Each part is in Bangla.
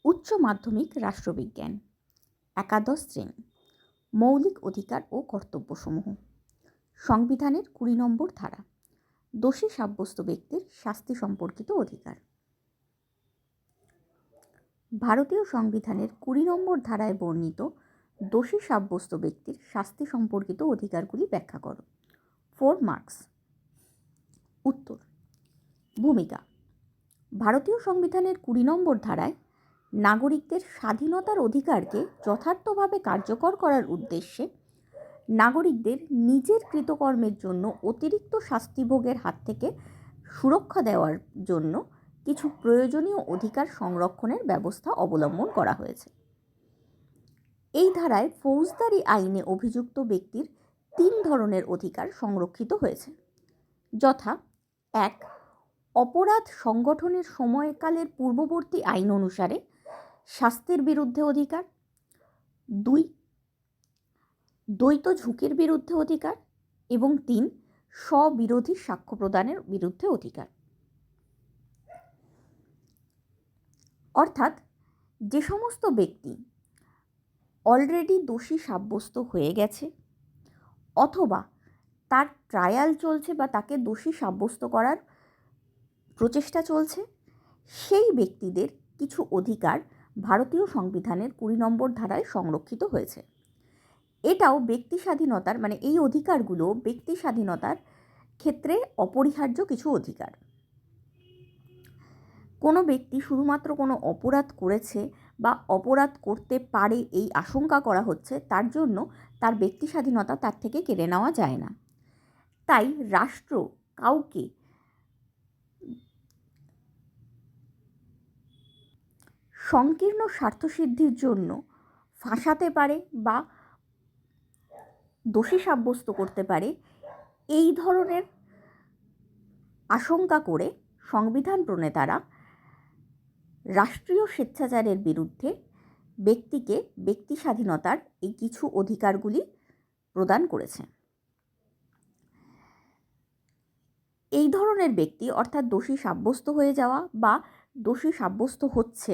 উচ্চ মাধ্যমিক রাষ্ট্রবিজ্ঞান, একাদশ শ্রেণী। মৌলিক অধিকার ও কর্তব্যসমূহ। সংবিধানের 20 নম্বর ধারা, দোষী সাব্যস্ত ব্যক্তির শাস্তি সম্পর্কিত অধিকার। ভারতীয় সংবিধানের 20 নম্বর ধারায় বর্ণিত দোষী সাব্যস্ত ব্যক্তির শাস্তি সম্পর্কিত অধিকারগুলি ব্যাখ্যা করো। 4 মার্কস। উত্তর। ভূমিকা। ভারতীয় সংবিধানের 20 নম্বর ধারায় নাগরিকদের স্বাধীনতার অধিকারকে যথার্থভাবে কার্যকর করার উদ্দেশ্যে নাগরিকদের নিজের কৃতকর্মের জন্য অতিরিক্ত শাস্তিভোগের হাত থেকে সুরক্ষা দেওয়ার জন্য কিছু প্রয়োজনীয় অধিকার সংরক্ষণের ব্যবস্থা অবলম্বন করা হয়েছে। এই ধারায় ফৌজদারি আইনে অভিযুক্ত ব্যক্তির 3 ধরনের অধিকার সংরক্ষিত হয়েছে, যথা: 1. অপরাধ সংগঠনের সময়কালের পূর্ববর্তী আইন অনুসারে শাস্তির বিরুদ্ধে অধিকার। 2. দ্বৈত ঝুঁকির বিরুদ্ধে অধিকার। এবং 3. স্ববিরোধী সাক্ষ্য প্রদানের বিরুদ্ধে অধিকার। অর্থাৎ যে সমস্ত ব্যক্তি অলরেডি দোষী সাব্যস্ত হয়ে গেছে অথবা তার ট্রায়াল চলছে বা তাকে দোষী সাব্যস্ত করার প্রচেষ্টা চলছে, সেই ব্যক্তিদের কিছু অধিকার ভারতীয় সংবিধানের 20 নম্বর ধারায় সংরক্ষিত হয়েছে। এটাও ব্যক্তি স্বাধীনতার এই অধিকারগুলো ব্যক্তি স্বাধীনতার ক্ষেত্রে অপরিহার্য কিছু অধিকার। কোনো ব্যক্তি শুধুমাত্র কোনো অপরাধ করেছে বা অপরাধ করতে পারে এই আশঙ্কা করা হচ্ছে, তার জন্য তার ব্যক্তি স্বাধীনতা তার থেকে কেড়ে নেওয়া যায় না। তাই রাষ্ট্র কাউকে সংকীর্ণ স্বার্থসিদ্ধির জন্য ফাঁসাতে পারে বা দোষী সাব্যস্ত করতে পারে, এই ধরনের আশঙ্কা করে সংবিধান প্রণেতারা রাষ্ট্রীয় স্বেচ্ছাচারের বিরুদ্ধে ব্যক্তিকে ব্যক্তি স্বাধীনতার এই কিছু অধিকারগুলি প্রদান করেছে। এই ধরনের ব্যক্তি অর্থাৎ দোষী সাব্যস্ত হয়ে যাওয়া বা দোষী সাব্যস্ত হচ্ছে,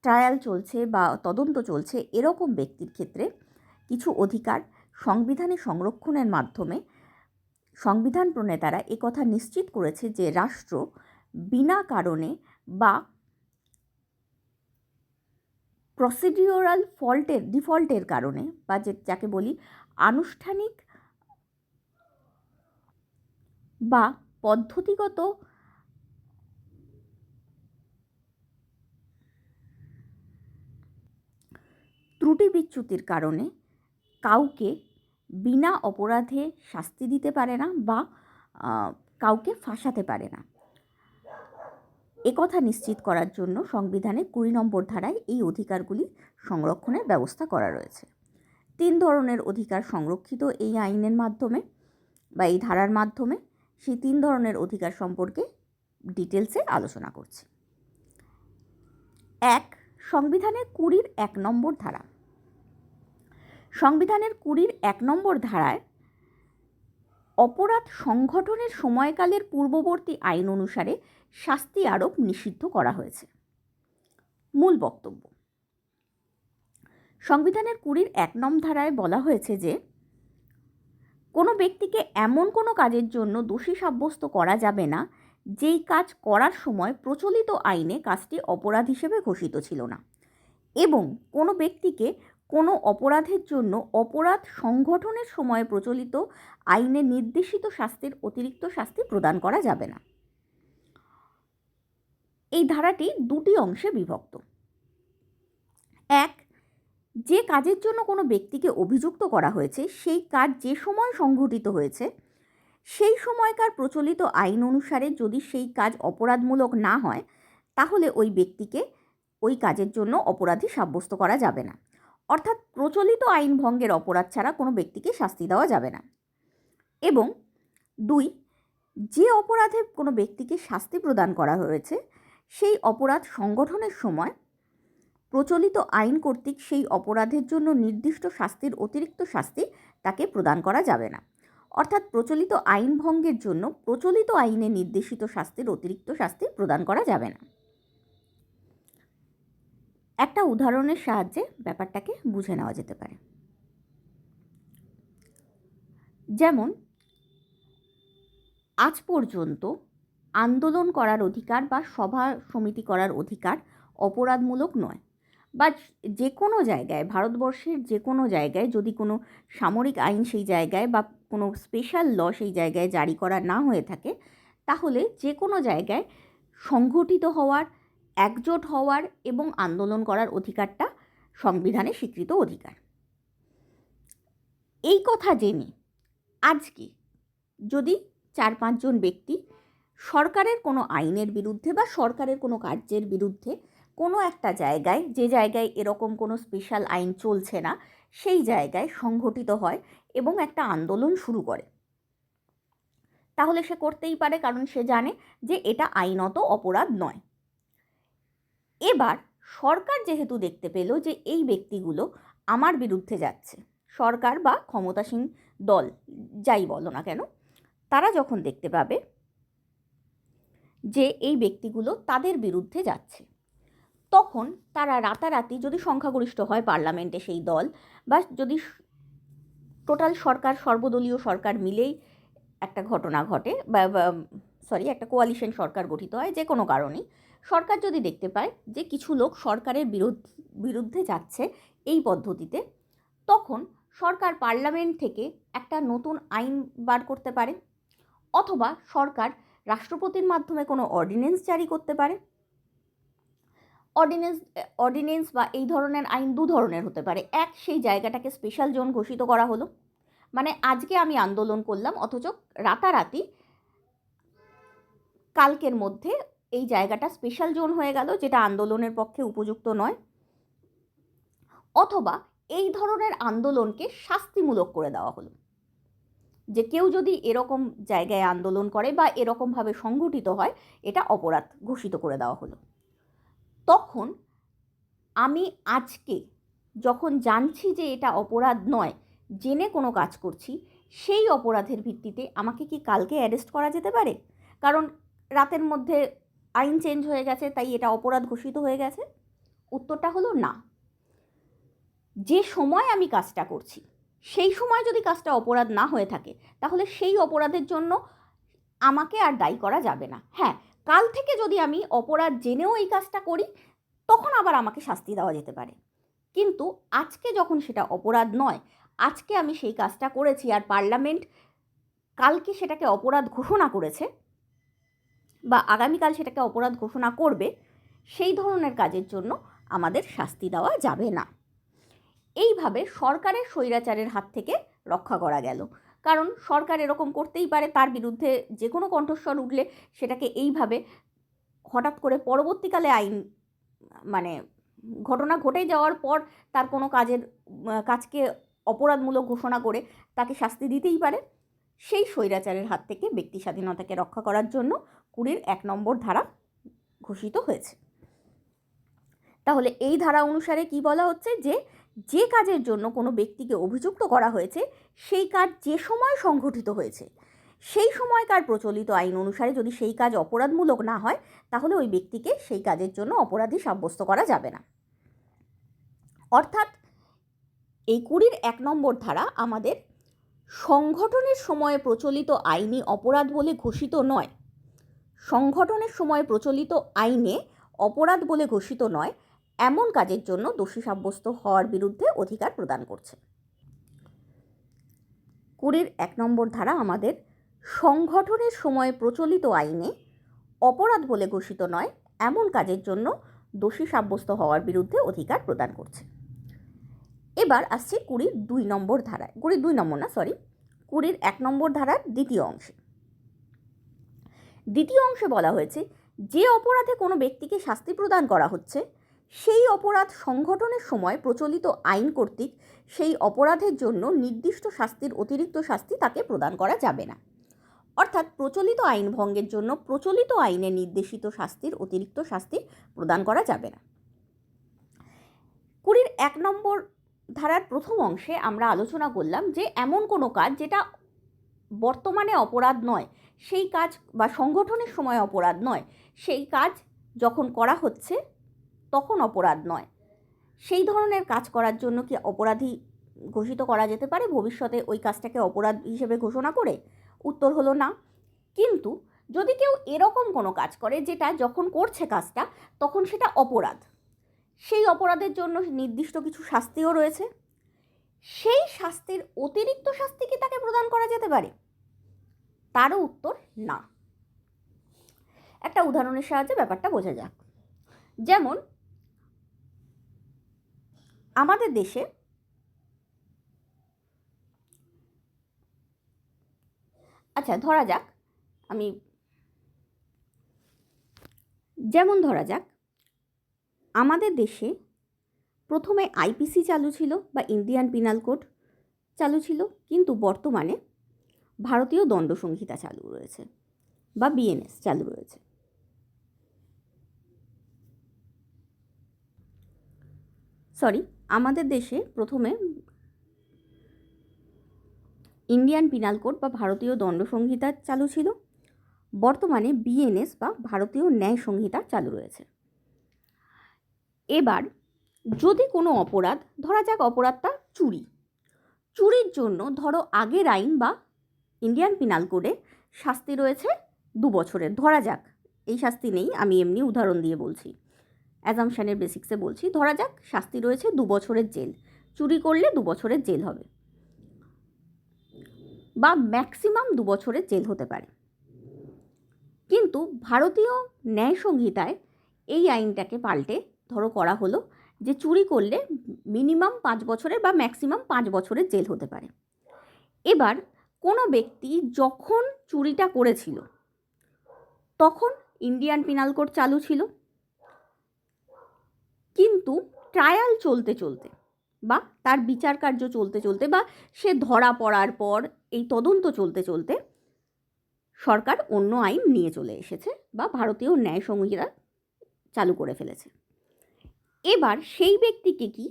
ট্রায়াল চলছে বা তদন্ত চলছে, এরকম ব্যক্তির ক্ষেত্রে কিছু অধিকার সংবিধানে সংরক্ষণের মাধ্যমে সংবিধান প্রণেতারা একথা নিশ্চিত করেছে যে রাষ্ট্র বিনা কারণে বা প্রসিডিওরাল ডিফল্টের কারণে বা যাকে বলি আনুষ্ঠানিক বা পদ্ধতিগত ত্রুটি বিচ্যুতির কারণে কাউকে বিনা অপরাধে শাস্তি দিতে পারে না বা কাউকে ফাঁসাতে পারে না। একথা নিশ্চিত করার জন্য সংবিধানের 20 নম্বর ধারায় এই অধিকারগুলি সংরক্ষণের ব্যবস্থা করা রয়েছে। 3 ধরনের অধিকার সংরক্ষিত এই আইনের মাধ্যমে বা এই ধারার মাধ্যমে। সেই 3 ধরনের অধিকার সম্পর্কে ডিটেলসে আলোচনা করছি। 1. সংবিধানের 20-র 1 নম্বর ধারা। সংবিধানের 20-র 1 নম্বর ধারায় অপরাধ সংগঠনের সময়কালের পূর্ববর্তী আইন অনুসারে শাস্তি আরোপ নিষিদ্ধ করা হয়েছে। মূল বক্তব্য। সংবিধানের 20-র 1 নং ধারায় বলা হয়েছে যে কোনো ব্যক্তিকে এমন কোনো কাজের জন্য দোষী সাব্যস্ত করা যাবে না যেই কাজ করার সময় প্রচলিত আইনে কাজটি অপরাধ হিসেবে ঘোষিত ছিল না, এবং কোনো ব্যক্তিকে কোনো অপরাধের জন্য অপরাধ সংগঠনের সময় প্রচলিত আইনে নির্দেশিত শাস্তির অতিরিক্ত শাস্তি প্রদান করা যাবে না। এই ধারাটি 2টি অংশে বিভক্ত। 1. যে কাজের জন্য কোনো ব্যক্তিকে অভিযুক্ত করা হয়েছে সেই কাজ যে সময় সংঘটিত হয়েছে সেই সময়কার প্রচলিত আইন অনুসারে যদি সেই কাজ অপরাধমূলক না হয়, তাহলে ওই ব্যক্তিকে ওই কাজের জন্য অপরাধী সাব্যস্ত করা যাবে না। অর্থাৎ প্রচলিত আইন ভঙ্গের অপরাধ ছাড়া কোনো ব্যক্তিকে শাস্তি দেওয়া যাবে না। এবং 2. যে অপরাধে কোনো ব্যক্তিকে শাস্তি প্রদান করা হয়েছে সেই অপরাধ সংগঠনের সময় প্রচলিত আইন কর্তৃক সেই অপরাধের জন্য নির্দিষ্ট শাস্তির অতিরিক্ত শাস্তি তাকে প্রদান করা যাবে না। অর্থাৎ প্রচলিত আইন ভঙ্গের জন্য প্রচলিত আইনে নির্দেশিত শাস্তির অতিরিক্ত শাস্তি প্রদান করা যাবে না। একটা উদাহরণের সাহায্যে ব্যাপারটাকে বুঝে নেওয়া যেতে পারে। যেমন আজ পর্যন্ত আন্দোলন করার অধিকার বা সভা সমিতি করার অধিকার অপরাধমূলক নয়, বা যে কোনো জায়গায়, ভারতবর্ষের যে কোনো জায়গায় যদি কোনো সামরিক আইন সেই জায়গায় বা কোনো স্পেশাল ল সেই জায়গায় জারি করা না হয়ে থাকে, তাহলে যে কোনো জায়গায় সংগঠিত হওয়ার, একজোট হওয়ার এবং আন্দোলন করার অধিকারটা সংবিধানে স্বীকৃত অধিকার। এই কথা জেনে আজকে যদি 4-5 জন ব্যক্তি সরকারের কোনো আইনের বিরুদ্ধে বা সরকারের কোনো কার্যের বিরুদ্ধে কোনো একটা জায়গায়, যে জায়গায় এরকম কোনো স্পেশাল আইন চলছে না, সেই জায়গায় সংগঠিত হয় এবং একটা আন্দোলন শুরু করে, তাহলে সে করতেই পারে, কারণ সে জানে যে এটা আইনত অপরাধ নয়। এবার সরকার যেহেতু দেখতে পেল যে এই ব্যক্তিগুলো আমার বিরুদ্ধে যাচ্ছে, সরকার বা ক্ষমতাসীন দল যাই বলো না কেন, তারা যখন দেখতে পাবে যে এই ব্যক্তিগুলো তাদের বিরুদ্ধে যাচ্ছে, তখন তারা রাতারাতি, যদি সংখ্যাগরিষ্ঠ হয় পার্লামেন্টে সেই দল, বা যদি টোটাল সরকার, সর্বদলীয় সরকার মিলেই একটা ঘটনা ঘটে, বা একটা কোয়ালিশন সরকার গঠিত হয়, যে কোনো কারণেই সরকার যদি দেখতে পায় যে কিছু লোক সরকারের বিরুদ্ধে যাচ্ছে এই পদ্ধতিতে, তখন সরকার পার্লামেন্ট থেকে একটা নতুন আইন বার করতে পারে, অথবা সরকার রাষ্ট্রপতির মাধ্যমে কোনো অর্ডিন্যান্স জারি করতে পারে। অর্ডিন্যান্স বা এই ধরনের আইন দু ধরনের হতে পারে। এক, সেই জায়গাটাকে স্পেশাল জোন ঘোষিত করা হলো, মানে আজকে আমি আন্দোলন করলাম, অথচ রাতারাতি কালকের মধ্যে এই জায়গাটা স্পেশাল জোন হয়ে গেল, যেটা আন্দোলনের পক্ষে উপযুক্ত নয়। অথবা এই ধরনের আন্দোলনকে শাস্তিমূলক করে দেওয়া হলো, যে কেউ যদি এরকম জায়গায় আন্দোলন করে বা এরকমভাবে সংগঠিত হয়, এটা অপরাধ ঘোষিত করে দেওয়া হলো। তখন আমি আজকে যখন জানছি যে এটা অপরাধ নয়, জেনে কোনো কাজ করছি, সেই অপরাধের ভিত্তিতে আমাকে কি কালকে অ্যারেস্ট করা যেতে পারে? কারণ রাতের মধ্যে আইন চেঞ্জ হয়ে গেছে, তাই এটা অপরাধ ঘোষিত হয়ে গেছে? উত্তরটা হলো না। যে সময় আমি কাজটা করছি, সেই সময় যদি কাজটা অপরাধ না হয়ে থাকে, তাহলে সেই অপরাধের জন্য আমাকে আর দায়ী করা যাবে না। হ্যাঁ, কাল থেকে যদি আমি অপরাধ জেনেও এই কাজটা করি, তখন আবার আমাকে শাস্তি দেওয়া যেতে পারে। কিন্তু আজকে যখন সেটা অপরাধ নয়, আজকে আমি সেই কাজটা করেছি, আর পার্লামেন্ট কালকে সেটাকে অপরাধ ঘোষণা করেছে বা আগামীকাল সেটাকে অপরাধ ঘোষণা করবে, সেই ধরনের কাজের জন্য আমাদের শাস্তি দেওয়া যাবে না। এইভাবে সরকারের স্বৈরাচারের হাত থেকে রক্ষা করা গেল। কারণ সরকার এরকম করতেই পারে, তার বিরুদ্ধে যে কোনো কণ্ঠস্বর উঠলে সেটাকে এইভাবে হঠাৎ করে পরবর্তীকালে আইন, মানে ঘটনা ঘটে যাওয়ার পর তার কোনো কাজকে অপরাধমূলক ঘোষণা করে তাকে শাস্তি দিতেই পারে। সেই স্বৈরাচারের হাত থেকে ব্যক্তি স্বাধীনতাকে রক্ষা করার জন্য 20-1 নম্বর ধারা ঘোষিত হয়েছে। তাহলে এই ধারা অনুসারে কি বলা হচ্ছে, যে কাজের জন্য কোনো ব্যক্তিকে অভিযুক্ত করা হয়েছে, সেই কাজ যে সময় সংঘটিত হয়েছে, সেই সময়কার প্রচলিত আইন অনুসারে যদি সেই কাজ অপরাধমূলক না হয়, তাহলে ওই ব্যক্তিকে সেই কাজের জন্য অপরাধী সাব্যস্ত করা যাবে না। অর্থাৎ এই 20-1 নম্বর ধারা আমাদের সংগঠনের সময়ে প্রচলিত আইনি অপরাধ বলে ঘোষিত নয়, সংগঠনের সময় প্রচলিত আইনে অপরাধ বলে ঘোষিত নয় এমন কাজের জন্য দোষী সাব্যস্ত হওয়ার বিরুদ্ধে অধিকার প্রদান করছে। 20-1 নম্বর ধারা আমাদের সংগঠনের সময় প্রচলিত আইনে অপরাধ বলে ঘোষিত নয় এমন কাজের জন্য দোষী সাব্যস্ত হওয়ার বিরুদ্ধে অধিকার প্রদান করছে। এবার আসছে 20-2 নম্বর ধারায়, 20-1 নম্বর ধারার দ্বিতীয় অংশে। দ্বিতীয় অংশে বলা হয়েছে, যে অপরাধে কোনো ব্যক্তিকে শাস্তি প্রদান করা হচ্ছে, সেই অপরাধ সংগঠনের সময় প্রচলিত আইন কর্তৃক সেই অপরাধের জন্য নির্দিষ্ট শাস্তির অতিরিক্ত শাস্তি তাকে প্রদান করা যাবে না। অর্থাৎ প্রচলিত আইন ভঙ্গের জন্য প্রচলিত আইনে নির্দেশিত শাস্তির অতিরিক্ত শাস্তি প্রদান করা যাবে না। 20-1 নম্বর ধারার প্রথম অংশে আমরা আলোচনা করলাম যে এমন কোনো কাজ যেটা বর্তমানে অপরাধ নয়, সেই কাজ বা সংগঠনের সময় অপরাধ নয়, সেই কাজ যখন করা হচ্ছে তখন অপরাধ নয়। সেই ধরনের কাজ করার জন্য কি অপরাধী ঘোষিত করা যেতে পারে ভবিষ্যতে ওই কাজটাকে অপরাধ হিসেবে ঘোষণা করে? উত্তর হলো না। কিন্তু যদি কেউ এরকম কোনো কাজ করে যেটা যখন করছে কাজটা তখন সেটা অপরাধ, সেই অপরাধের জন্য নির্দিষ্ট কিছু শাস্তিও রয়েছে, সেই শাস্তির অতিরিক্ত শাস্তি কি তাকে প্রদান করা যেতে পারে? তারও উত্তর না। একটা উদাহরণের সাহায্যে ব্যাপারটা বোঝা যাক। যেমন আমাদের দেশে ধরা যাক আমাদের দেশে প্রথমে আইপিসি চালু ছিল বা ইন্ডিয়ান পিনাল কোড চালু ছিল, কিন্তু বর্তমানে ভারতীয় দণ্ড সংহিতা চালু রয়েছে বা বিএনএস চালু রয়েছে। আমাদের দেশে প্রথমে ইন্ডিয়ান পিনাল কোড বা ভারতীয় দণ্ড সংহিতা চালু ছিল, বর্তমানে বিএনএস বা ভারতীয় ন্যায় সংহিতা চালু রয়েছে। এবার যদি কোনো অপরাধ, ধরা যাক অপরাধটা চুরির জন্য ধরো আগের আইন বা ইন্ডিয়ান পিনাল কোডে শাস্তি রয়েছে 2 বছরের, ধরা যাক এই শাস্তি নেই, আমি এমনি উদাহরণ দিয়ে বলছি, অ্যাজাম্পশনের বেসিক্সে বলছি, ধরা যাক শাস্তি রয়েছে 2 বছরের জেল, চুরি করলে 2 বছরের জেল হবে বা ম্যাক্সিমাম 2 বছরের জেল হতে পারে। কিন্তু ভারতীয় ন্যায় সংহিতায় এই আইনটাকে পাল্টে ধরো করা হলো যে চুরি করলে মিনিমাম 5 বছরের বা ম্যাক্সিমাম 5 বছরের জেল হতে পারে। এবার কোনো ব্যক্তি যখন চুরিটা করেছিল তখন ইন্ডিয়ান পিনাল কোড চালু ছিল, কিন্তু ট্রায়াল চলতে চলতে বা তার বিচার কার্য চলতে চলতে বা সে ধরা পড়ার পর এই তদন্ত চলতে চলতে সরকার অন্য আইন নিয়ে চলে এসেছে বা ভারতীয় ন্যায় সংহিতা চালু করে ফেলেছে। এবার সেই ব্যক্তিকে কি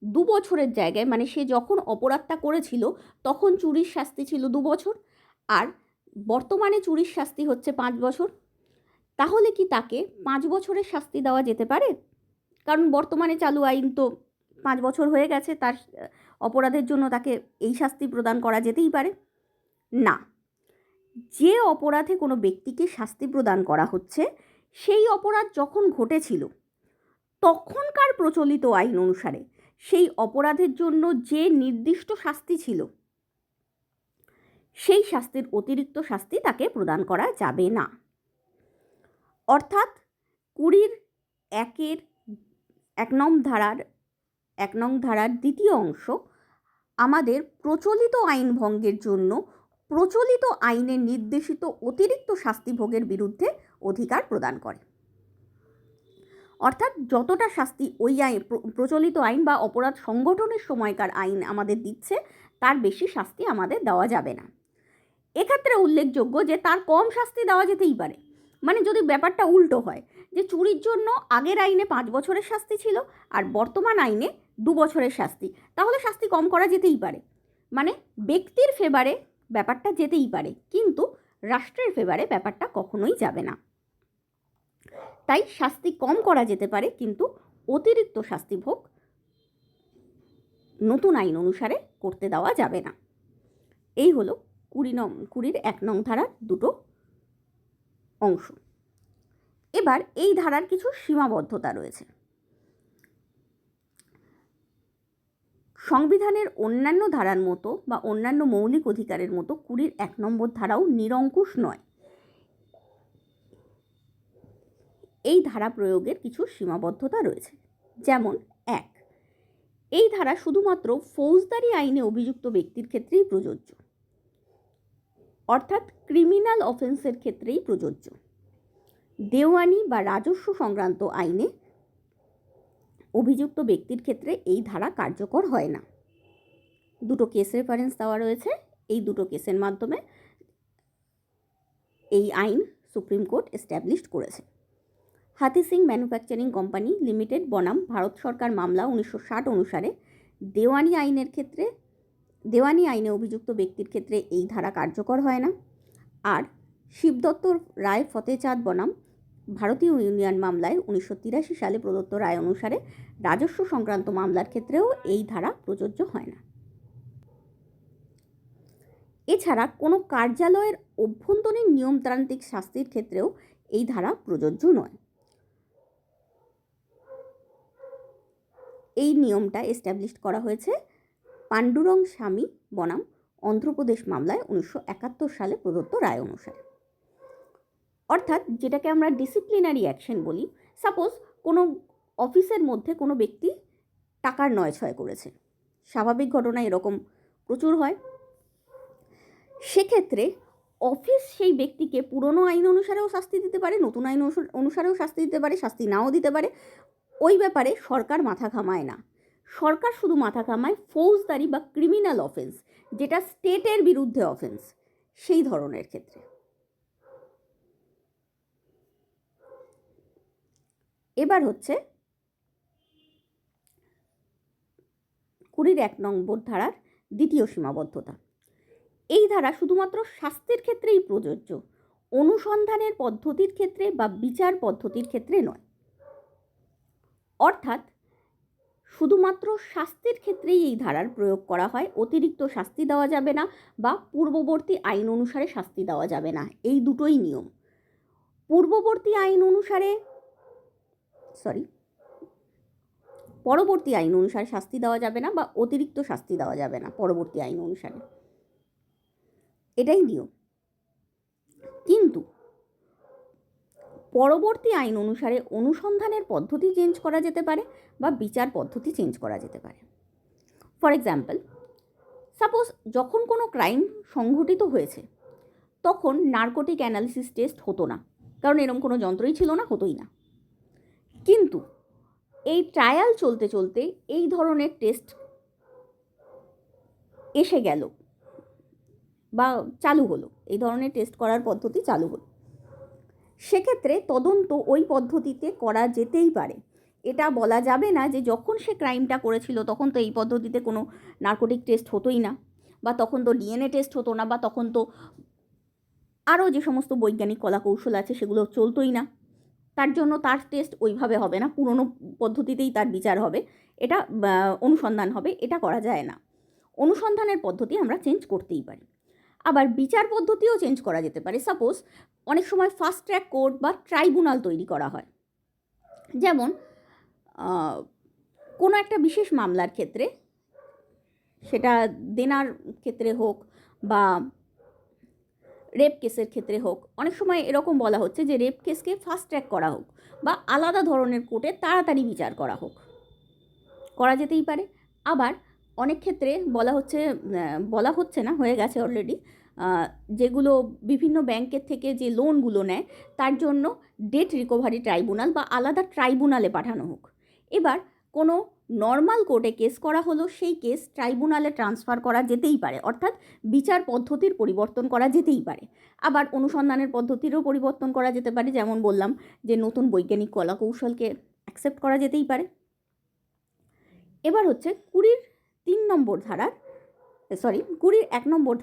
2 বছরের জায়গায়, মানে সে যখন অপরাধটা করেছিল তখন চুরির শাস্তি ছিল 2 বছর আর বর্তমানে চুরির শাস্তি হচ্ছে 5 বছর, তাহলে কি তাকে 5 বছরের শাস্তি দেওয়া যেতে পারে? কারণ বর্তমানে চালু আইন তো 5 বছর হয়ে গেছে, তার অপরাধের জন্য তাকে এই শাস্তি প্রদান করা যেতেই পারে না। যে অপরাধে কোনো ব্যক্তিকে শাস্তি প্রদান করা হচ্ছে সেই অপরাধ যখন ঘটেছিল তখনকার প্রচলিত আইন অনুসারে সেই অপরাধের জন্য যে নির্দিষ্ট শাস্তি ছিল সেই শাস্তির অতিরিক্ত শাস্তি তাকে প্রদান করা যাবে না। অর্থাৎ 20(1) 1 নং ধারার 2য় অংশ আমাদের প্রচলিত আইন ভঙ্গের জন্য প্রচলিত আইনের নির্দেশিত অতিরিক্ত শাস্তি ভোগের বিরুদ্ধে অধিকার প্রদান করে। অর্থাৎ যতটা শাস্তি ওই আইন, প্রচলিত আইন বা অপরাধ সংগঠনের সময়কার আইন আমাদের দিচ্ছে তার বেশি শাস্তি আমাদের দেওয়া যাবে না। এক্ষেত্রে উল্লেখযোগ্য যে তার কম শাস্তি দেওয়া যেতেই পারে। মানে যদি ব্যাপারটা উল্টো হয় যে চুরির জন্য আগের আইনে 5 বছরের শাস্তি ছিল আর বর্তমান আইনে 2 বছরের শাস্তি, তাহলে শাস্তি কম করা যেতেই পারে। মানে ব্যক্তির ফেভারে ব্যাপারটা যেতেই পারে, কিন্তু রাষ্ট্রের ফেভারে ব্যাপারটা কখনোই যাবে না। তাই শাস্তি কম করা যেতে পারে, কিন্তু অতিরিক্ত শাস্তি ভোগ নতুন আইন অনুসারে করতে দেওয়া যাবে না। এই হলো 20 1 নং ধারার 2টো অংশ। এবার এই ধারার কিছু সীমাবদ্ধতা রয়েছে। সংবিধানের অন্যান্য ধারার মতো বা অন্যান্য মৌলিক অধিকারের মতো 20 1 নম্বর ধারাও নিরঙ্কুশ নয়। এই ধারা প্রয়োগের কিছু সীমাবদ্ধতা রয়েছে। যেমন 1, এই ধারা শুধুমাত্র ফৌজদারি আইনে অভিযুক্ত ব্যক্তির ক্ষেত্রেই প্রযোজ্য, অর্থাৎ ক্রিমিনাল অফেন্সের ক্ষেত্রেই প্রযোজ্য। দেওয়ানি বা রাজস্ব সংক্রান্ত আইনে অভিযুক্ত ব্যক্তির ক্ষেত্রে এই ধারা কার্যকর হয় না। 2টো কেস রেফারেন্স দেওয়া রয়েছে, এই 2টো কেসের মাধ্যমে এই আইন সুপ্রিম কোর্ট এস্টাবলিশড করেছে। হাতি সিং ম্যানুফ্যাকচারিং কোম্পানি লিমিটেড বনাম ভারত সরকার মামলা 1960 অনুসারে দেওয়ানি আইনে অভিযুক্ত ব্যক্তির ক্ষেত্রে এই ধারা কার্যকর হয় না। আর শিবদত্ত রায় ফতেচাঁদ বনাম ভারতীয় ইউনিয়ন মামলায় 1983 সালে প্রদত্ত রায় অনুসারে রাজস্ব সংক্রান্ত মামলার ক্ষেত্রেও এই ধারা প্রযোজ্য হয় না। এছাড়া কোনো কার্যালয়ের অভ্যন্তরীণ নিয়মতান্ত্রিক শাস্তির ক্ষেত্রেও এই ধারা প্রযোজ্য নয়। এই নিয়মটা এস্টাবলিশ করা হয়েছে পাণ্ডুরং স্বামী বনাম অন্ধ্রপ্রদেশ মামলায় 1971 সালে প্রদত্ত রায় অনুসারে। অর্থাৎ যেটাকে আমরা ডিসিপ্লিনারি অ্যাকশন বলি, সাপোজ কোনো অফিসের মধ্যে কোনো ব্যক্তি টাকার নয়ছয় করেছে, স্বাভাবিক ঘটনা এরকম প্রচুর হয়, সেক্ষেত্রে অফিস সেই ব্যক্তিকে পুরনো আইন অনুসারেও শাস্তি দিতে পারে, নতুন আইন অনুসারেও শাস্তি দিতে পারে, শাস্তি নাও দিতে পারে। ওই ব্যাপারে সরকার মাথা ঘামায় না। সরকার শুধু মাথা ঘামায় ফৌজদারি বা ক্রিমিনাল অফেন্স, যেটা স্টেটের বিরুদ্ধে অফেন্স, সেই ধরনের ক্ষেত্রে। এবার হচ্ছে 20-1 নম্বর ধারার দ্বিতীয় সীমাবদ্ধতা। এই ধারা শুধুমাত্র শাস্তির ক্ষেত্রেই প্রযোজ্য, অনুসন্ধানের পদ্ধতির ক্ষেত্রে বা বিচার পদ্ধতির ক্ষেত্রে নয়। অর্থাৎ শুধুমাত্র শাস্তির ক্ষেত্রেই এই ধারার প্রয়োগ করা হয়, অতিরিক্ত শাস্তি দেওয়া যাবে না বা পূর্ববর্তী আইন অনুসারে শাস্তি দেওয়া যাবে না, এই দুটোই নিয়ম। পরবর্তী আইন অনুসারে শাস্তি দেওয়া যাবে না বা অতিরিক্ত শাস্তি দেওয়া যাবে না পরবর্তী আইন অনুসারে, এটাই নিয়ম। কিন্তু পরবর্তী আইন অনুসারে অনুসন্ধানের পদ্ধতি চেঞ্জ করা যেতে পারে বা বিচার পদ্ধতি চেঞ্জ করা যেতে পারে। ফর এক্সাম্পল, সাপোজ যখন কোনো ক্রাইম সংঘটিত হয়েছে তখন নার্কোটিক অ্যানালিসিস টেস্ট হতো না, কারণ এরকম কোনো যন্ত্রই ছিল না, হতোই না। কিন্তু এই ট্রায়াল চলতে চলতে এই ধরনের টেস্ট এসে গেল বা চালু হলো, এই ধরনের টেস্ট করার পদ্ধতি চালু হলো। সেক্ষেত্রে তদন্ত ওই পদ্ধতিতে করা যেতেই পারে। এটা বলা যাবে না যে যখন সে ক্রাইমটা করেছিল তখন তো এই পদ্ধতিতে কোনো নার্কোটিক টেস্ট হতোই না, বা তখন তো ডিএনএ টেস্ট হতো না, বা তখন তো আরও যে সমস্ত বৈজ্ঞানিক কলাকৌশল আছে সেগুলো চলতোই না, তার জন্য তার টেস্ট ওইভাবে হবে না, পুরনো পদ্ধতিতেই তার বিচার হবে, এটা অনুসন্ধান হবে, এটা করা যায় না। অনুসন্ধানের পদ্ধতি আমরা চেঞ্জ করতেই পারি। আবার বিচার পদ্ধতিও চেঞ্জ করা যেতে পারে। সাপোজ অনেক সময় ফাস্ট ট্র্যাক কোর্ট বা ট্রাইব্যুনাল তৈরি করা হয়, যেমন কোনো একটা বিশেষ মামলার ক্ষেত্রে, সেটা দেনার ক্ষেত্রে হোক বা রেপ কেসের ক্ষেত্রে হোক, অনেক সময় এরকম বলা হচ্ছে যে রেপ কেসকে ফাস্ট ট্র্যাক করা হোক বা আলাদা ধরনের কোর্টে তাড়াতাড়ি বিচার করা হোক, করা যেতেই পারে। আবার অনেক ক্ষেত্রে বলা হচ্ছে না, হয়ে গেছে অলরেডি, যেগুলো বিভিন্ন ব্যাংকের থেকে যে লোনগুলো নেয় তার জন্য ডেট রিকভারি ট্রাইব্যুনাল বা আলাদা ট্রাইব্যুনালে পাঠানো হোক। এবার কোনো নর্মাল কোর্টে কেস করা হলো, সেই কেস ট্রাইব্যুনালে ট্রান্সফার করা যেতেই পারে, অর্থাৎ বিচার পদ্ধতির পরিবর্তন করা যেতেই পারে। আবার অনুসন্ধানের পদ্ধতিরও পরিবর্তন করা যেতে পারে, যেমন বললাম যে নতুন বৈজ্ঞানিক কলাকৌশলকে অ্যাকসেপ্ট করা যেতেই পারে। এবার হচ্ছে 20-1 নম্বর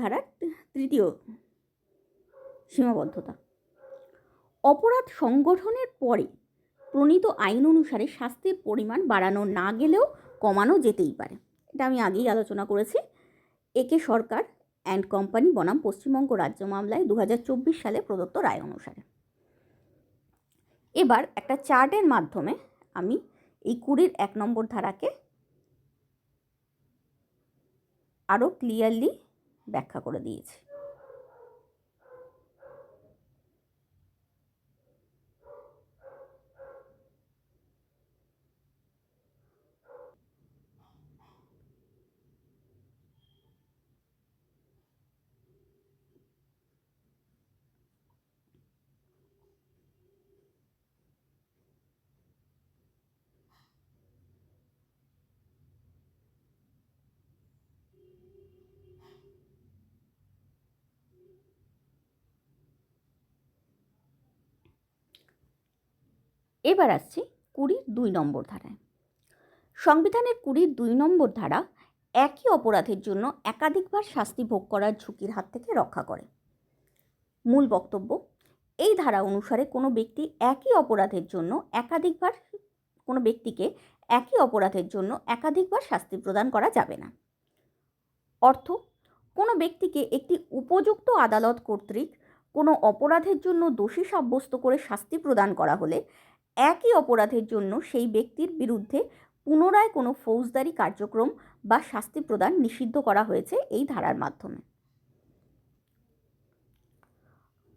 ধারার তৃতীয় সীমাবদ্ধতা। অপরাধ সংগঠনের পরে প্রণীত আইন অনুসারে শাস্তির পরিমাণ বাড়ানো না গেলেও কমানো যেতেই পারে। এটা আমি আগেই আলোচনা করেছি, একে সরকার অ্যান্ড কোম্পানি বনাম পশ্চিমবঙ্গ রাজ্য মামলায় 2024 সালে প্রদত্ত রায় অনুসারে। এবার একটা চার্টের মাধ্যমে আমি এই 20-1 নম্বর ধারাকে আরও ক্লিয়ারলি ব্যাখ্যা করে দিয়েছি। এবার আসছি 20-2 নম্বর ধারায়। সংবিধানের 20-2 নম্বর ধারা একই অপরাধের জন্য একাধিকবার শাস্তি ভোগ করার ঝুঁকির হাত থেকে রক্ষা করে। মূল বক্তব্য, এই ধারা অনুসারে কোনো ব্যক্তিকে একই অপরাধের জন্য একাধিকবার শাস্তি প্রদান করা যাবে না। অর্থ, কোনো ব্যক্তিকে একটি উপযুক্ত আদালত কর্তৃক কোনো অপরাধের জন্য দোষী সাব্যস্ত করে শাস্তি প্রদান করা হলে একই অপরাধের জন্য সেই ব্যক্তির বিরুদ্ধে পুনরায় কোনো ফৌজদারি কার্যক্রম বা শাস্তি প্রদান নিষিদ্ধ করা হয়েছে এই ধারার মাধ্যমে।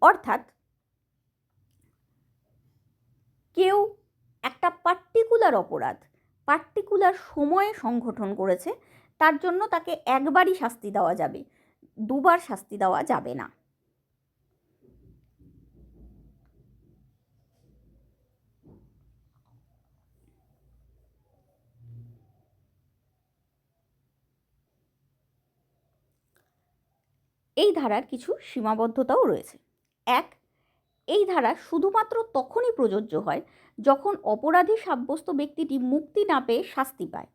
অর্থাৎ কেউ একটা পার্টিকুলার সময়ে সংগঠন করেছে, তার জন্য তাকে একবারই শাস্তি দেওয়া যাবে, দুবার শাস্তি দেওয়া যাবে না। এই ধারার কিছু সীমাবদ্ধতাও রয়েছে। এক, এই ধারা শুধুমাত্র তখনই প্রযোজ্য হয় যখন অপরাধী সাব্যস্ত ব্যক্তিটি মুক্তি না পেয়ে শাস্তি পায়।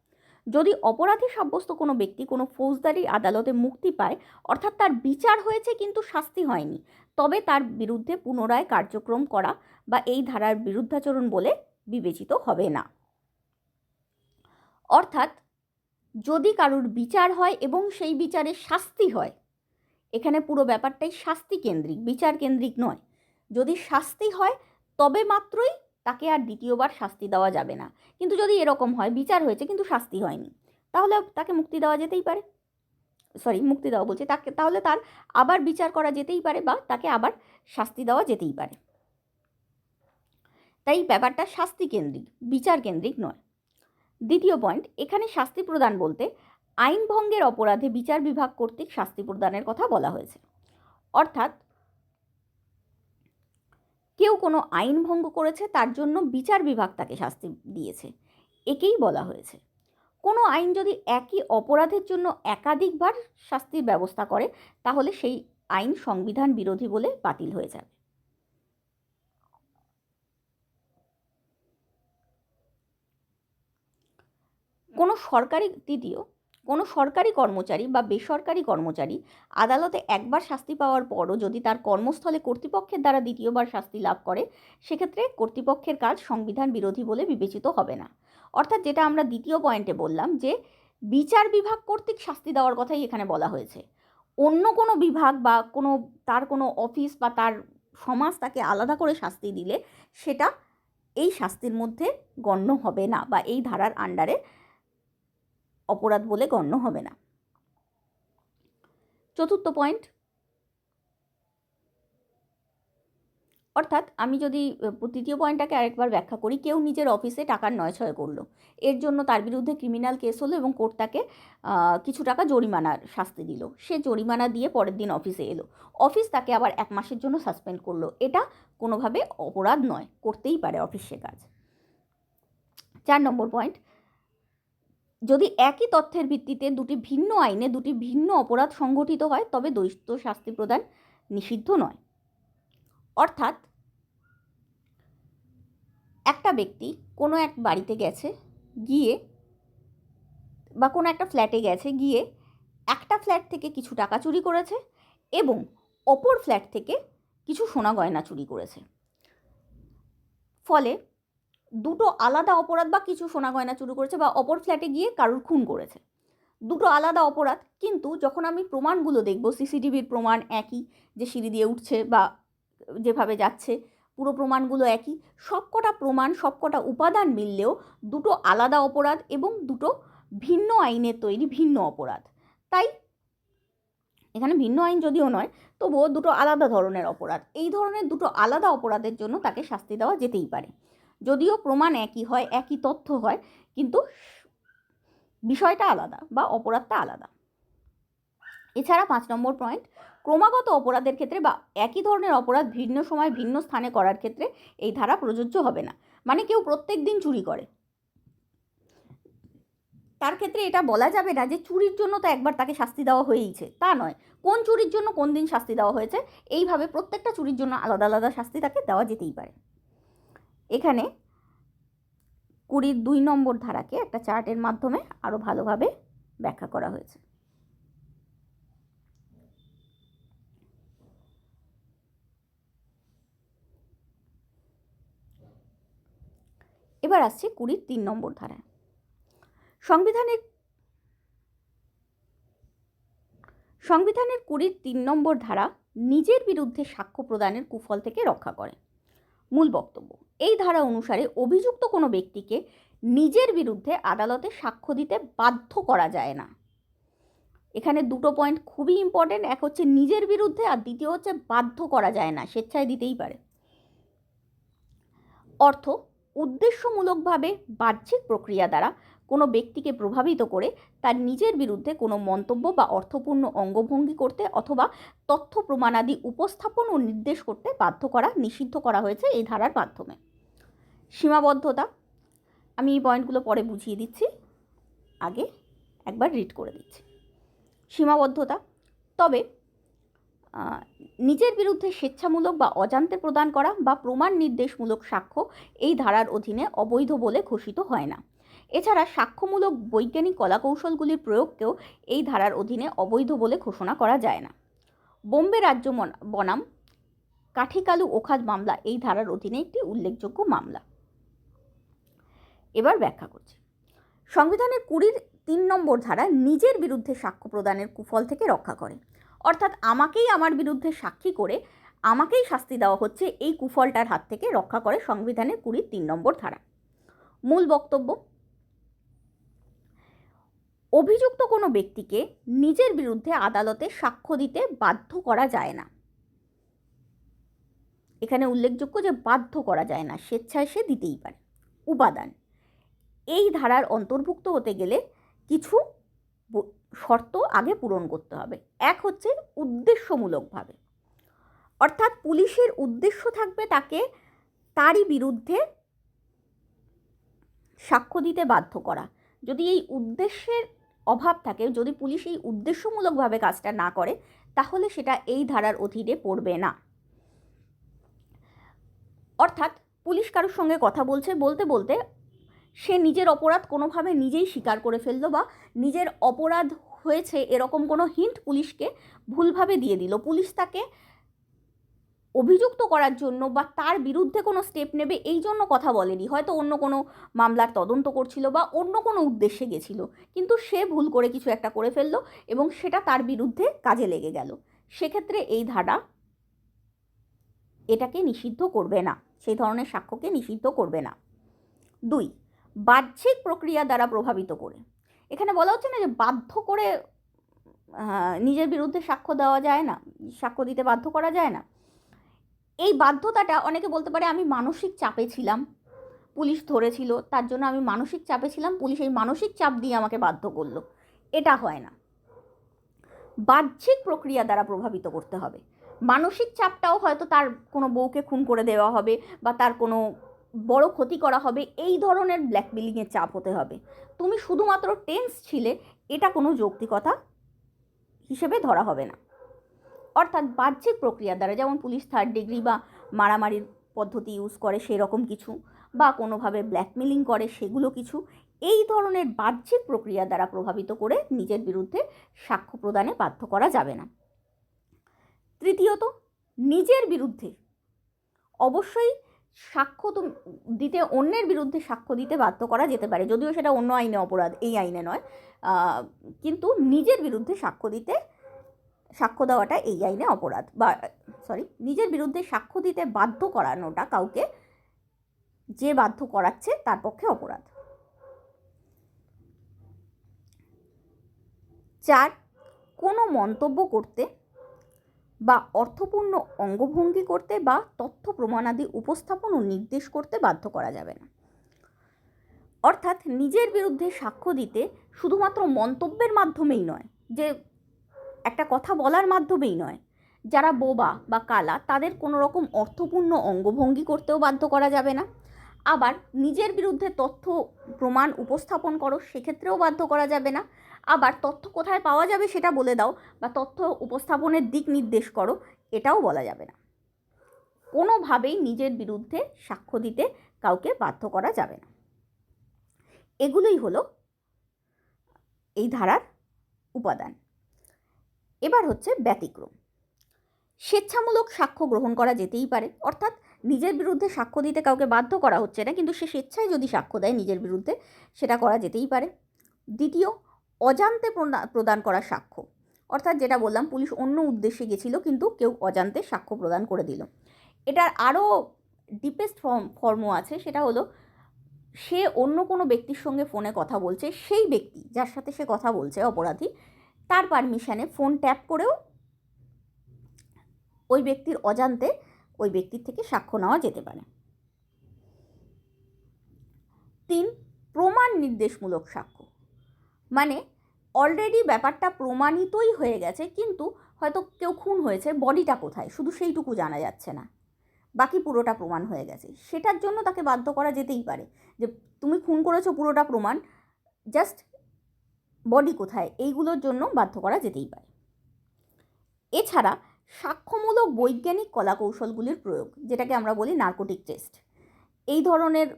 যদি অপরাধী সাব্যস্ত কোনো ব্যক্তি কোনো ফৌজদারি আদালতে মুক্তি পায়, অর্থাৎ তার বিচার হয়েছে কিন্তু শাস্তি হয়নি, তবে তার বিরুদ্ধে পুনরায় কার্যক্রম করা বা এই ধারার বিরুদ্ধাচরণ বলে বিবেচিত হবে না। অর্থাৎ যদি কারুর বিচার হয় এবং সেই বিচারে শাস্তি হয়, এখানে পুরো ব্যাপারটাই শাস্তি কেন্দ্রিক, বিচার কেন্দ্রিক নয়। যদি শাস্তি হয় তবে মাত্রই তাকে আর দ্বিতীয়বার শাস্তি দেওয়া যাবে না। কিন্তু যদি এরকম হয় বিচার হয়েছে কিন্তু শাস্তি হয়নি, তাহলে তাকে মুক্তি দেওয়া যেতেই পারে, তাহলে তার আবার বিচার করা যেতেই পারে বা তাকে আবার শাস্তি দেওয়া যেতেই পারে। তাই ব্যাপারটা শাস্তি কেন্দ্রিক, বিচার কেন্দ্রিক নয়। দ্বিতীয় পয়েন্ট, এখানে শাস্তি প্রদান বলতে আইন ভঙ্গের অপরাধে বিচার বিভাগ কর্তৃক শাস্তি প্রদানের কথা বলা হয়েছে। অর্থাৎ কেউ কোনো আইন ভঙ্গ করেছে, তার জন্য বিচার বিভাগ তাকে শাস্তি দিয়েছে, একেই বলা হয়েছে। কোনো আইন যদি একই অপরাধের জন্য একাধিকবার শাস্তির ব্যবস্থা করে, তাহলে সেই আইন সংবিধান বিরোধী বলে বাতিল হয়ে যাবে। কোনো সরকারি কর্মচারী বা বেসরকারি কর্মচারী আদালতে একবার শাস্তি পাওয়ার পরও যদি তার কর্মস্থলে কর্তৃপক্ষের দ্বারা দ্বিতীয়বার শাস্তি লাভ করে, সেক্ষেত্রে কর্তৃপক্ষের কাজ সংবিধান বিরোধী বলে বিবেচিত হবে না। অর্থাৎ যেটা আমরা দ্বিতীয় পয়েন্টে বললাম যে বিচার বিভাগ কর্তৃক শাস্তি দেওয়ার কথাই এখানে বলা হয়েছে। অন্য কোনো বিভাগ বা তার কোনো অফিস বা তার সমাজ তাকে আলাদা করে শাস্তি দিলে সেটা এই শাস্তির মধ্যে গণ্য হবে না বা এই ধারার আন্ডারে অপরাধ বলে গণ্য হবে না। চতুর্থ পয়েন্ট, অর্থাৎ আমি যদি তৃতীয় পয়েন্টটাকে আরেকবার ব্যাখ্যা করি, কেউ নিজের অফিসে টাকার নয়ছয় করলো, এর জন্য তার বিরুদ্ধে ক্রিমিনাল কেস হলো এবং কোর্ট তাকে কিছু টাকা জরিমানার শাস্তি দিল। সে জরিমানা দিয়ে পরের দিন অফিসে এলো, অফিস তাকে আবার 1 মাসের জন্য সাসপেন্ড করলো। এটা কোনোভাবে অপরাধ নয়, করতেই পারে অফিস সে কাজ। 4 নম্বর পয়েন্ট, যদি একই তথ্যের ভিত্তিতে দুটি ভিন্ন আইনে দুটি ভিন্ন অপরাধ সংঘটিত হয়, তবে দ্বৈত শাস্তি প্রদান নিষিদ্ধ নয়। অর্থাৎ একটা ব্যক্তি কোনো এক বাড়িতে গেছে, গিয়ে বা কোনো একটা ফ্ল্যাটে গেছে, গিয়ে একটা ফ্ল্যাট থেকে কিছু টাকা চুরি করেছে এবং অপর ফ্ল্যাট থেকে কিছু সোনা গয়না চুরি করেছে। ফলে দুটো আলাদা অপরাধ, বা কিছু সোনা গয়না চুরি করেছে বা অপর ফ্ল্যাটে গিয়ে কারুর খুন করেছে, দুটো আলাদা অপরাধ। কিন্তু যখন আমি প্রমাণগুলো দেখব, সিসিটিভির প্রমাণ একই, যে সিঁড়ি দিয়ে উঠছে বা যেভাবে যাচ্ছে, পুরো প্রমাণগুলো একই, সবকটা প্রমাণ সবকটা উপাদান মিললেও দুটো আলাদা অপরাধ এবং দুটো ভিন্ন আইনের তৈরি ভিন্ন অপরাধ। তাই এখানে ভিন্ন আইন যদিও নয়, তবুও দুটো আলাদা ধরনের অপরাধ। এই ধরনের দুটো আলাদা অপরাধের জন্য তাকে শাস্তি দেওয়া যেতেই পারে, যদিও প্রমাণ একই হয়, একই তথ্য হয়, কিন্তু বিষয়টা আলাদা বা অপরাধটা আলাদা। এছাড়া 5 নম্বর পয়েন্ট, ক্রমাগত অপরাধের ক্ষেত্রে বা একই ধরনের অপরাধ ভিন্ন সময় ভিন্ন স্থানে করার ক্ষেত্রে এই ধারা প্রযোজ্য হবে না। মানে কেউ প্রত্যেক দিন চুরি করে, তার ক্ষেত্রে এটা বলা যাবে না যে চুরির জন্য তো একবার তাকে শাস্তি দেওয়া হয়েইছে, তা নয়। কোন চুরির জন্য কোন দিন শাস্তি দেওয়া হয়েছে, এইভাবে প্রত্যেকটা চুরির জন্য আলাদা আলাদা শাস্তি তাকে দেওয়া যেতেই পারে। এখানে 20-2 নম্বর ধারাকে একটা চার্টের মাধ্যমে আরও ভালোভাবে ব্যাখ্যা করা হয়েছে। এবার আসছে 20 3 নম্বর ধারায়। সংবিধানের 20 3 নম্বর ধারা নিজের বিরুদ্ধে সাক্ষ্য প্রদানের কুফল থেকে রক্ষা করে। মূল বক্তব্য, এই ধারা অনুসারে অভিযুক্ত কোনো ব্যক্তিকে নিজের বিরুদ্ধে আদালতে সাক্ষ্য দিতে বাধ্য করা যায় না। এখানে দুটো পয়েন্ট খুবই ইম্পর্টেন্ট, এক হচ্ছে নিজের বিরুদ্ধে আর দ্বিতীয় হচ্ছে বাধ্য করা যায় না, স্বেচ্ছায় দিতেই পারে। অর্থ, উদ্দেশ্যমূলকভাবে বাহ্যিক প্রক্রিয়া দ্বারা কোনো ব্যক্তিকে প্রভাবিত করে তার নিজের বিরুদ্ধে কোনো মন্তব্য বা অর্থপূর্ণ অঙ্গভঙ্গি করতে অথবা তথ্য প্রমাণাদি উপস্থাপন ও নির্দেশ করতে বাধ্য করা নিষিদ্ধ করা হয়েছে এই ধারার মাধ্যমে। সীমাবদ্ধতা, আমি এই পয়েন্টগুলো পরে বুঝিয়ে দিচ্ছি, আগে একবার রিড করে দিচ্ছি। সীমাবদ্ধতা, তবে নিজের বিরুদ্ধে স্বেচ্ছামূলক বা অজান্তে প্রদান করা বা প্রমাণ নির্দেশমূলক সাক্ষ্য এই ধারার অধীনে অবৈধ বলে ঘোষিত হয় না। এছাড়া সাক্ষ্যমূলক বৈজ্ঞানিক কলাকৌশলগুলির প্রয়োগকেও এই ধারার অধীনে অবৈধ বলে ঘোষণা করা যায় না। বোম্বে রাজ্য বনাম কাঠিকালু ওখাদ মামলা এই ধারার অধীনে একটি উল্লেখযোগ্য মামলা। এবার ব্যাখ্যা করছি। সংবিধানের 20 3 নম্বর ধারা নিজের বিরুদ্ধে সাক্ষ্য প্রদানের কুফল থেকে রক্ষা করে, অর্থাৎ আমাকেই আমার বিরুদ্ধে সাক্ষী করে আমাকেই শাস্তি দেওয়া হচ্ছে, এই কুফলটার হাত থেকে রক্ষা করে সংবিধানের 20 3 নম্বর ধারা। মূল বক্তব্য, অভিযুক্ত কোনো ব্যক্তিকে নিজের বিরুদ্ধে আদালতে সাক্ষ্য দিতে বাধ্য করা যায় না। এখানে উল্লেখযোগ্য যে বাধ্য করা যায় না, স্বেচ্ছায় সে দিতেই পারে। উপাদান, এই ধারার অন্তর্ভুক্ত হতে গেলে কিছু শর্ত আগে পূরণ করতে হবে। এক হচ্ছে উদ্দেশ্যমূলকভাবে, অর্থাৎ পুলিশের উদ্দেশ্য থাকবে তাকে তারই বিরুদ্ধে সাক্ষ্য দিতে বাধ্য করা। যদি এই উদ্দেশ্যের অভাব থাকে, যদি পুলিশ এই উদ্দেশ্যমূলকভাবে কাজটা না করে, তাহলে সেটা এই ধারার অধীনে পড়বে না। অর্থাৎ পুলিশ কারোর সঙ্গে কথা বলতে বলতে সে নিজের অপরাধ কোনোভাবে নিজেই স্বীকার করে ফেললো বা নিজের অপরাধ হয়েছে এরকম কোনো হিন্ট পুলিশকে ভুলভাবে দিয়ে দিল। পুলিশ তাকে অভিযুক্ত করার জন্য বা তার বিরুদ্ধে কোনো স্টেপ নেবে এই জন্য কথা বলেনি, হয়তো অন্য কোনো মামলার তদন্ত করছিল বা অন্য কোনো উদ্দেশ্যে গেছিল, কিন্তু সে ভুল করে কিছু একটা করে ফেললো এবং সেটা তার বিরুদ্ধে কাজে লেগে গেল। সেক্ষেত্রে এই ধারা এটাকে নিষিদ্ধ করবে না, সেই ধরনের সাক্ষ্যকে নিষিদ্ধ করবে না। 2, বাহ্যিক প্রক্রিয়া দ্বারা প্রভাবিত করে। এখানে বলা হচ্ছে না যে বাধ্য করে নিজের বিরুদ্ধে সাক্ষ্য দেওয়া যায় না, সাক্ষ্য দিতে বাধ্য করা যায় না। এই বাধ্যতাটা অনেকে বলতে পারে আমি মানসিক চাপে ছিলাম, পুলিশ ধরেছিল, তার জন্য আমি মানসিক চাপে ছিলাম, পুলিশ এই মানসিক চাপ দিয়ে আমাকে বাধ্য করলো। এটা হয় না। বাহ্যিক প্রক্রিয়া দ্বারা প্রভাবিত করতে হবে। মানসিক চাপটাও হয়তো তার কোনো বউকে খুন করে দেওয়া হবে বা তার কোনো বড় ক্ষতি করা হবে, এই ধরনের ব্ল্যাকমেলিংয়ের চাপ হতে হবে। তুমি শুধুমাত্র টেন্স ছিলে, এটা কোনো যৌক্তিকতা হিসেবে ধরা হবে না। অর্থাৎ বাহ্যিক প্রক্রিয়া দ্বারা, যেমন পুলিশ 3rd ডিগ্রি বা মারামারির পদ্ধতি ইউজ করে সেরকম কিছু, বা কোনোভাবে ব্ল্যাকমেলিং করে সেগুলো কিছু, এই ধরনের বাহ্যিক প্রক্রিয়া দ্বারা প্রভাবিত করে নিজের বিরুদ্ধে সাক্ষ্য প্রদানে বাধ্য করা যাবে না। তৃতীয়ত, নিজের বিরুদ্ধে অবশ্যই সাক্ষ্য দিতে, অন্যের বিরুদ্ধে সাক্ষ্য দিতে বাধ্য করা যেতে পারে, যদিও সেটা অন্য আইনে অপরাধ, এই আইনে নয়, কিন্তু নিজের বিরুদ্ধে সাক্ষ্য দেওয়াটা এই আইনে অপরাধ, বা নিজের বিরুদ্ধে সাক্ষ্য দিতে বাধ্য করানোটা কাউকে, যে বাধ্য করাচ্ছে তার পক্ষে অপরাধ। 4, কোনো মন্তব্য করতে বা অর্থপূর্ণ অঙ্গভঙ্গি করতে বা তথ্য প্রমাণাদি উপস্থাপন ও নির্দেশ করতে বাধ্য করা যাবে না। অর্থাৎ নিজের বিরুদ্ধে সাক্ষ্য দিতে শুধুমাত্র মন্তব্যের মাধ্যমেই নয়, যে একটা কথা বলার মাধ্যমেই নয়, যারা বোবা বা কালা তাদের কোনো রকম অর্থপূর্ণ অঙ্গভঙ্গি করতেও বাধ্য করা যাবে না। আবার নিজের বিরুদ্ধে তথ্য প্রমাণ উপস্থাপন করো, সেক্ষেত্রেও বাধ্য করা যাবে না। আবার তথ্য কোথায় পাওয়া যাবে সেটা বলে দাও বা তথ্য উপস্থাপনের দিক নির্দেশ করো, এটাও বলা যাবে না। কোনোভাবেই নিজের বিরুদ্ধে সাক্ষ্য দিতে কাউকে বাধ্য করা যাবে না। এগুলোই হলো এই ধারার উপাদান। এবার হচ্ছে ব্যতিক্রম। স্বেচ্ছামূলক সাক্ষ্য গ্রহণ করা যেতেই পারে, অর্থাৎ নিজের বিরুদ্ধে সাক্ষ্য দিতে কাউকে বাধ্য করা হচ্ছে না, কিন্তু সে স্বেচ্ছায় যদি সাক্ষ্য দেয় নিজের বিরুদ্ধে, সেটা করা যেতেই পারে। দ্বিতীয়, অজান্তে প্রদান করা সাক্ষ্য, অর্থাৎ যেটা বললাম পুলিশ অন্য উদ্দেশ্যে গেছিল কিন্তু কেউ অজান্তে সাক্ষ্য প্রদান করে দিল। এটার আরও ডিপেস্ট ফর্মও আছে, সেটা হলো সে অন্য কোনো ব্যক্তির সঙ্গে ফোনে কথা বলছে, সেই ব্যক্তি যার সাথে সে কথা বলছে অপরাধী, তার পারমিশনে ফোন ট্যাপ করেও ওই ব্যক্তির অজান্তে ওই ব্যক্তির থেকে সাক্ষ্য নেওয়া যেতে পারে। 3, প্রমাণ নির্দেশমূলক সাক্ষ্য, মানে অলরেডি ব্যাপারটা প্রমাণিতই হয়ে গেছে, কিন্তু হয়তো কেউ খুন হয়েছে, বডিটা কোথায় শুধু সেইটুকু জানা যাচ্ছে না, বাকি পুরোটা প্রমাণ হয়ে গেছে, সেটার জন্য তাকে বাধ্য করা যেতেই পারে যে তুমি খুন করেছো পুরোটা প্রমাণ, জাস্ট বডি কোথায়, এইগুলোর জন্য বাধ্য করা যেতেই পারে। এছাড়া সাক্ষ্যমূলক বৈজ্ঞানিক কলাকৌশলগুলির প্রয়োগ, যেটাকে আমরা বলি নার্কোটিক টেস্ট, এই ধরনের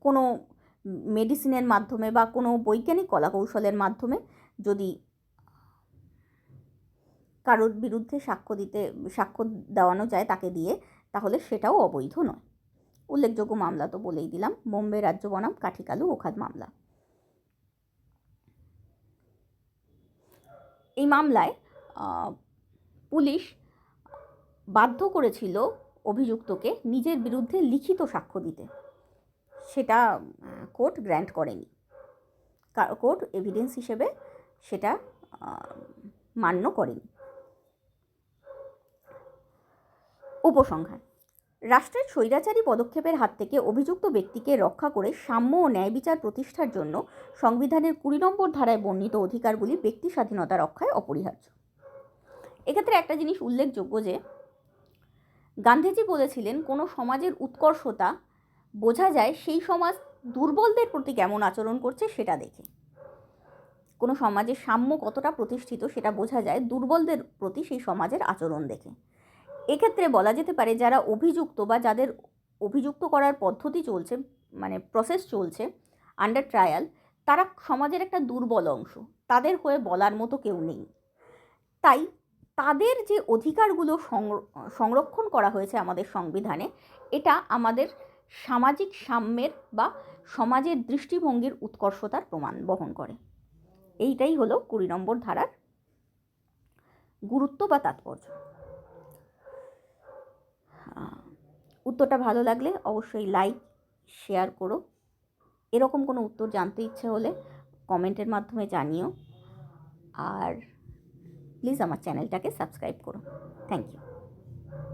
কোনো মেডিসিনের মাধ্যমে বা কোনো বৈজ্ঞানিক কলাকৌশলের মাধ্যমে যদি কারোর বিরুদ্ধে সাক্ষ্য দেওয়ানো যায় তাকে দিয়ে, তাহলে সেটাও অবৈধ নয়। উল্লেখযোগ্য মামলা তো বলেই দিলাম, বোম্বে রাজ্য বনাম কাঠিকালু ওখাদ মামলা। এই মামলায় পুলিশ বাধ্য করেছিল অভিযুক্তকে নিজের বিরুদ্ধে লিখিত সাক্ষ্য দিতে, সেটা কোর্ট গ্র্যান্ট করেনি, কোর্ট এভিডেন্স হিসেবে সেটা মান্য করেনি। উপসংহার: রাষ্ট্রের স্বৈরাচারী পদক্ষেপের হাত থেকে অভিযুক্ত ব্যক্তিকে রক্ষা করে সাম্য ও ন্যায় বিচার প্রতিষ্ঠার জন্য সংবিধানের 20 নম্বর ধারায় বর্ণিত অধিকারগুলি ব্যক্তি স্বাধীনতা রক্ষায় অপরিহার্য। এক্ষেত্রে একটা জিনিস উল্লেখযোগ্য যে গান্ধীজি বলেছিলেন, কোনো সমাজের উৎকর্ষতা বোঝা যায় সেই সমাজ দুর্বলদের প্রতি কেমন আচরণ করছে সেটা দেখে। কোনো সমাজের সাম্য কতটা প্রতিষ্ঠিত সেটা বোঝা যায় দুর্বলদের প্রতি সেই সমাজের আচরণ দেখে। এক্ষেত্রে বলা যেতে পারে যারা অভিযুক্ত বা যাদের অভিযুক্ত করার পদ্ধতি চলছে, মানে প্রসেস চলছে আন্ডার ট্রায়াল, তারা সমাজের একটা দুর্বল অংশ, তাদের হয়ে বলার মতো কেউ নেই। তাই তাদের যে অধিকারগুলো সংরক্ষণ করা হয়েছে আমাদের সংবিধানে, এটা আমাদের সামাজিক সাম্যের বা সমাজের দৃষ্টিভঙ্গির উৎকর্ষতার প্রমাণ বহন করে। এইটাই হলো 20 নম্বর ধারার গুরুত্ব বা তাৎপর্য। উত্তরটা ভালো লাগলে অবশ্যই লাইক শেয়ার করো। এরকম কোনো উত্তর জানতে ইচ্ছে হলে কমেন্টের মাধ্যমে জানিও, আর প্লিজ আমার চ্যানেলটাকে সাবস্ক্রাইব করো। Thank you.